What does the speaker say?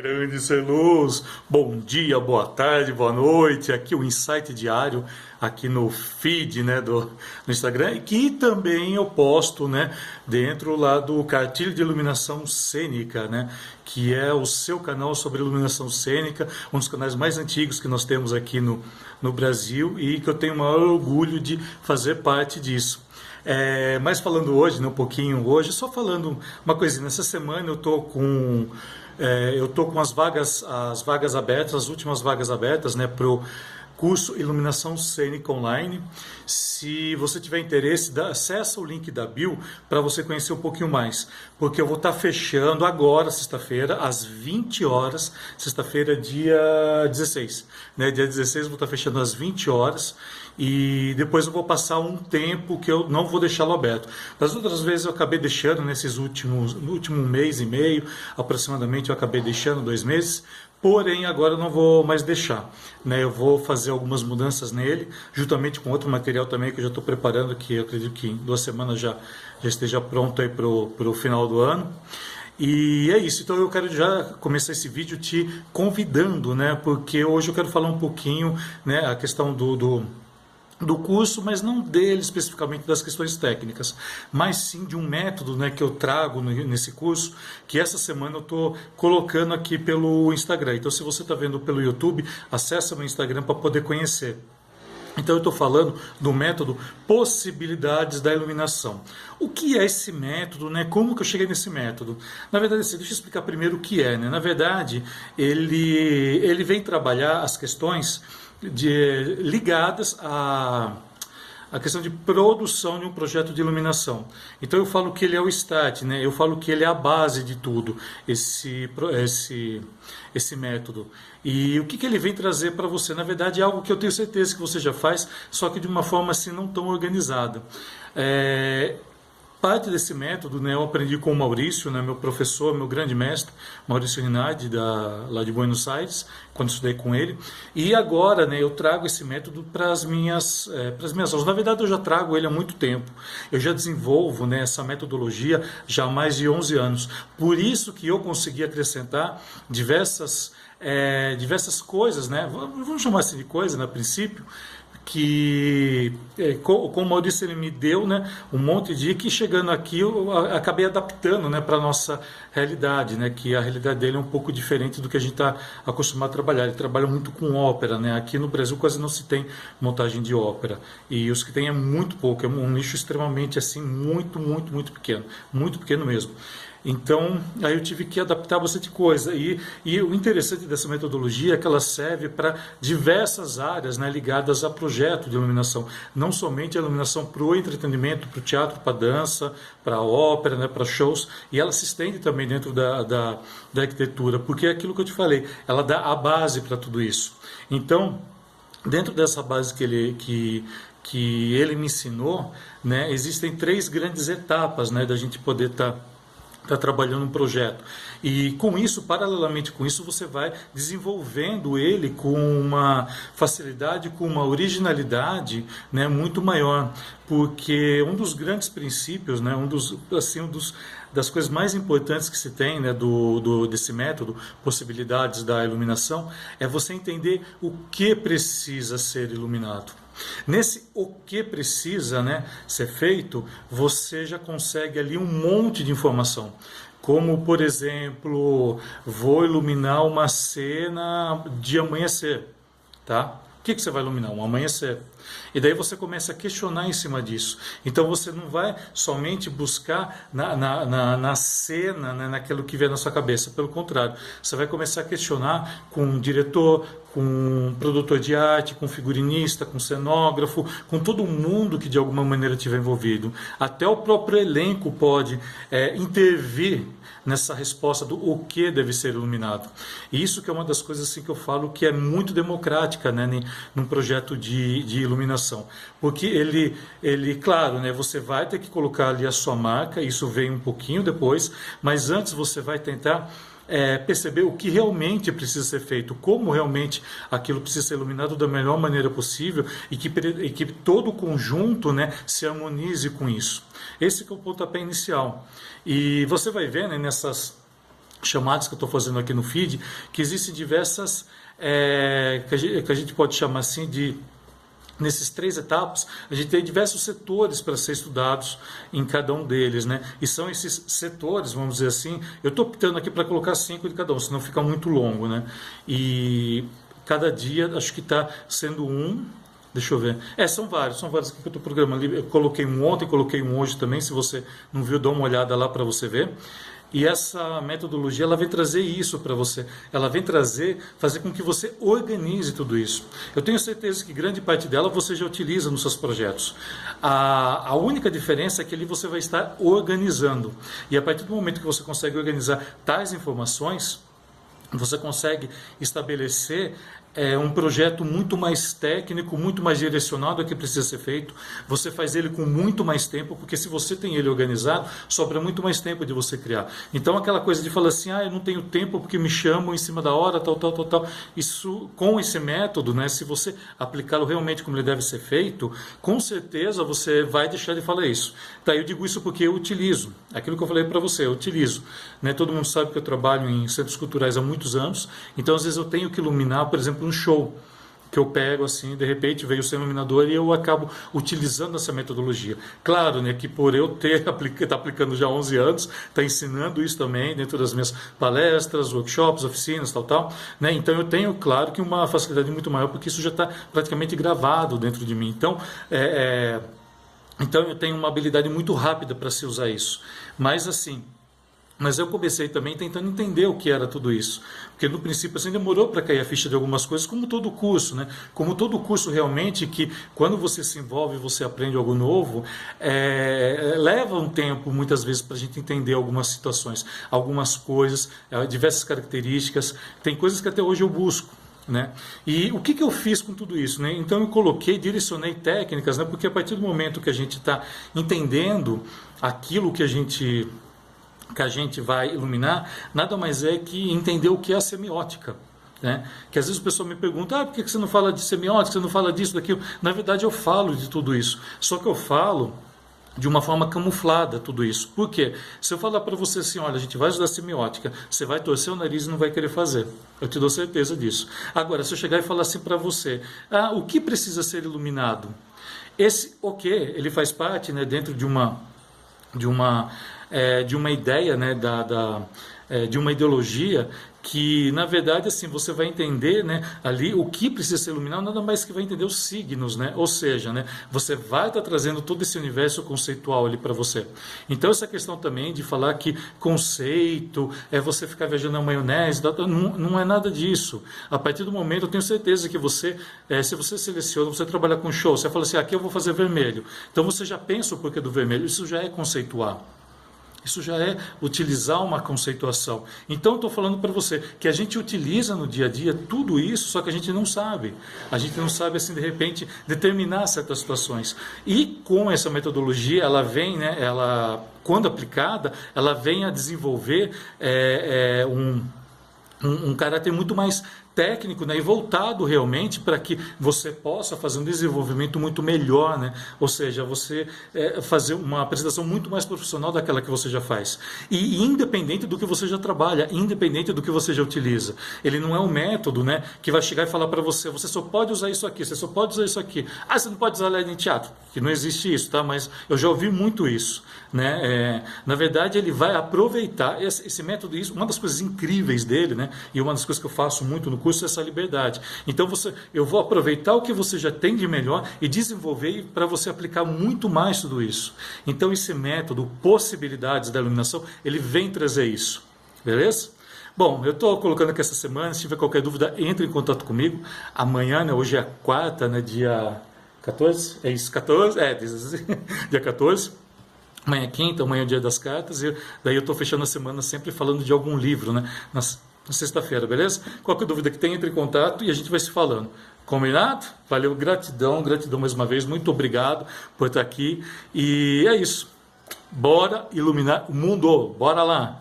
Grande ser luz, bom dia, boa tarde, boa noite. Aqui o Insight Diário, aqui no feed, né, no Instagram, e que também eu posto, né, dentro lá do Cartilha de Iluminação Cênica, né, que é o seu canal sobre iluminação cênica, um dos canais mais antigos que nós temos aqui no Brasil e que eu tenho o maior orgulho de fazer parte disso. Mas falando hoje, né, um pouquinho hoje, só falando uma coisinha. Nessa semana eu tô com as vagas abertas, as últimas vagas abertas, né, para o curso Iluminação Cênica Online. Se você tiver interesse, acessa o link da bio para você conhecer um pouquinho mais, porque eu vou estar fechando agora, sexta-feira, às 20 horas, sexta-feira, dia 16, né? Dia 16 eu vou estar fechando às 20 horas e depois eu vou passar um tempo que eu não vou deixá-lo aberto. Das outras vezes eu acabei deixando no último mês e meio, aproximadamente eu acabei deixando 2 meses. Porém, agora eu não vou mais deixar, né? Eu vou fazer algumas mudanças nele, juntamente com outro material também que eu já estou preparando, que eu acredito que em 2 semanas já esteja pronto aí para o final do ano. E é isso, então eu quero já começar esse vídeo te convidando, né? Porque hoje eu quero falar um pouquinho, né, a questão do curso, mas não dele especificamente das questões técnicas, mas sim de um método, né, que eu trago nesse curso, que essa semana eu estou colocando aqui pelo Instagram. Então, se você está vendo pelo YouTube, acessa meu Instagram para poder conhecer. Então eu estou falando do método Possibilidades da Iluminação. O que é esse método, né? Como que eu cheguei nesse método? Na verdade, assim, deixa eu explicar primeiro o que é, né? Na verdade, ele vem trabalhar as questões ligadas à questão de produção de um projeto de iluminação. Então eu falo que ele é o start, né? Eu falo que ele é a base de tudo, esse método. E o que ele vem trazer para você? Na verdade é algo que eu tenho certeza que você já faz, só que de uma forma assim não tão organizada. Parte desse método, né, eu aprendi com o Maurício, né, meu professor, meu grande mestre, Maurício Rinaldi, lá de Buenos Aires, quando estudei com ele. E agora, né, eu trago esse método para as minhas aulas. Na verdade, eu já trago ele há muito tempo. Eu já desenvolvo, né, essa metodologia já há mais de 11 anos. Por isso que eu consegui acrescentar diversas coisas, né, vamos chamar assim de coisa, né, a princípio, que com o Maurício ele me deu, né, um monte de que chegando aqui eu acabei adaptando, né, para a nossa realidade, né, que a realidade dele é um pouco diferente do que a gente está acostumado a trabalhar. Ele trabalha muito com ópera, né, aqui no Brasil quase não se tem montagem de ópera, e os que tem é muito pouco, é um nicho extremamente assim, muito muito pequeno mesmo. Então, aí eu tive que adaptar bastante coisa. E o interessante dessa metodologia é que ela serve para diversas áreas, né, ligadas a projeto de iluminação. Não somente a iluminação para o entretenimento, para o teatro, para a dança, para a ópera, né, para shows. E ela se estende também dentro da arquitetura, porque é aquilo que eu te falei, ela dá a base para tudo isso. Então, dentro dessa base que ele me ensinou, né, existem 3 grandes etapas, né, da gente poder estar trabalhando um projeto. E com isso, paralelamente com isso, você vai desenvolvendo ele com uma facilidade, com uma originalidade, né, muito maior. Porque um dos grandes princípios, né, das coisas mais importantes que se tem, né, desse método, Possibilidades da Iluminação, é você entender o que precisa ser iluminado. Nesse o que precisa, né, ser feito, você já consegue ali um monte de informação. Como, por exemplo, vou iluminar uma cena de amanhecer, tá? O que você vai iluminar? Um amanhecer. E daí você começa a questionar em cima disso. Então você não vai somente buscar na cena, né, naquilo que vem na sua cabeça. Pelo contrário, você vai começar a questionar com um diretor, com um produtor de arte, com um figurinista, com um cenógrafo, com todo mundo que de alguma maneira estiver envolvido. Até o próprio elenco pode intervir nessa resposta do o que deve ser iluminado. E isso que é uma das coisas assim, que eu falo que é muito democrática, né, num projeto de iluminação. Porque ele, claro, né, você vai ter que colocar ali a sua marca, isso vem um pouquinho depois, mas antes você vai tentar perceber o que realmente precisa ser feito, como realmente aquilo precisa ser iluminado da melhor maneira possível e que todo o conjunto, né, se harmonize com isso. Esse que é o pontapé inicial. E você vai ver, né, chamadas que eu estou fazendo aqui no feed, que existem diversas, que a gente pode chamar assim de, nesses 3 etapas, a gente tem diversos setores para ser estudados em cada um deles, né? E são esses setores, vamos dizer assim, eu estou optando aqui para colocar 5 de cada um, senão fica muito longo, né? E cada dia acho que está sendo um. Deixa eu ver. São vários aqui que eu estou programando. Eu coloquei um ontem, coloquei um hoje também. Se você não viu, dá uma olhada lá para você ver. E essa metodologia, ela vem trazer isso para você. Ela vem fazer com que você organize tudo isso. Eu tenho certeza que grande parte dela você já utiliza nos seus projetos. A única diferença é que ali você vai estar organizando. E a partir do momento que você consegue organizar tais informações, você consegue estabelecer um projeto muito mais técnico, muito mais direcionado ao que precisa ser feito. Você faz ele com muito mais tempo, porque se você tem ele organizado, sobra muito mais tempo de você criar. Então aquela coisa de falar assim, eu não tenho tempo porque me chamam em cima da hora, tal. Isso, com esse método, né, se você aplicá-lo realmente como ele deve ser feito, com certeza você vai deixar de falar isso. Tá, eu digo isso porque eu utilizo. Aquilo que eu falei para você, eu utilizo. Né, todo mundo sabe que eu trabalho em centros culturais há muitos anos, então às vezes eu tenho que iluminar, por exemplo, um show que eu pego assim, de repente veio ser iluminador e eu acabo utilizando essa metodologia. Claro, né, que por eu tá aplicando já há 11 anos, tá ensinando isso também dentro das minhas palestras, workshops, oficinas, tal, né? Então eu tenho, claro, que uma facilidade muito maior, porque isso já está praticamente gravado dentro de mim. Então, então eu tenho uma habilidade muito rápida para se usar isso. Mas eu comecei também tentando entender o que era tudo isso. Porque no princípio assim demorou para cair a ficha de algumas coisas, como todo curso, né? Como todo curso realmente, que quando você se envolve, você aprende algo novo, leva um tempo muitas vezes para a gente entender algumas situações, algumas coisas, diversas características. Tem coisas que até hoje eu busco. Né? E o que eu fiz com tudo isso? Né? Então eu direcionei técnicas, né? Porque a partir do momento que a gente está entendendo aquilo que a gente vai iluminar, nada mais é que entender o que é a semiótica. Né? Que às vezes o pessoal me pergunta, por que você não fala de semiótica, você não fala disso, daquilo? Na verdade eu falo de tudo isso, só que eu falo de uma forma camuflada tudo isso. Por quê? Se eu falar para você assim, olha, a gente vai estudar semiótica, você vai torcer o nariz e não vai querer fazer. Eu te dou certeza disso. Agora, se eu chegar e falar assim para você, o que precisa ser iluminado? Ele faz parte, né, dentro de uma ideia, né, de uma ideologia que, na verdade, assim, você vai entender, né, ali o que precisa ser iluminado, nada mais que vai entender os signos, né? Ou seja, né, você vai estar trazendo todo esse universo conceitual ali para você. Então, essa questão também de falar que conceito é você ficar viajando na maionese, não é nada disso. A partir do momento, eu tenho certeza que você, se você seleciona, você trabalha com show, você fala assim, aqui eu vou fazer vermelho. Então, você já pensa o porquê do vermelho, isso já é conceituar. Isso já é utilizar uma conceituação. Então eu estou falando para você que a gente utiliza no dia a dia tudo isso, só que a gente não sabe. A gente não sabe, assim, de repente, determinar certas situações. E com essa metodologia, ela vem, né, quando aplicada, ela vem a desenvolver um caráter muito mais técnico, né, e voltado realmente para que você possa fazer um desenvolvimento muito melhor, né? Ou seja, você fazer uma apresentação muito mais profissional daquela que você já faz. E independente do que você já trabalha, independente do que você já utiliza. Ele não é um método, né, que vai chegar e falar para você, você só pode usar isso aqui, você só pode usar isso aqui. Você não pode usar LED em teatro, que não existe isso, tá? Mas eu já ouvi muito isso. Né? Na verdade, ele vai aproveitar esse método, uma das coisas incríveis dele, né? E uma das coisas que eu faço muito no curso é essa liberdade. Então eu vou aproveitar o que você já tem de melhor e desenvolver para você aplicar muito mais tudo isso. Então esse método, possibilidades da iluminação, ele vem trazer isso, beleza? Bom, eu estou colocando aqui essa semana, se tiver qualquer dúvida, entre em contato comigo. Amanhã, né, hoje é a quarta, né, dia 14, é isso, 14? Dia 14. Amanhã é quinta, amanhã é o dia das cartas, e daí eu estou fechando a semana sempre falando de algum livro, né? Na sexta-feira, beleza? Qualquer dúvida que tenha, entre em contato e a gente vai se falando. Combinado? Valeu, gratidão mais uma vez, muito obrigado por estar aqui. E é isso. Bora iluminar o mundo, bora lá!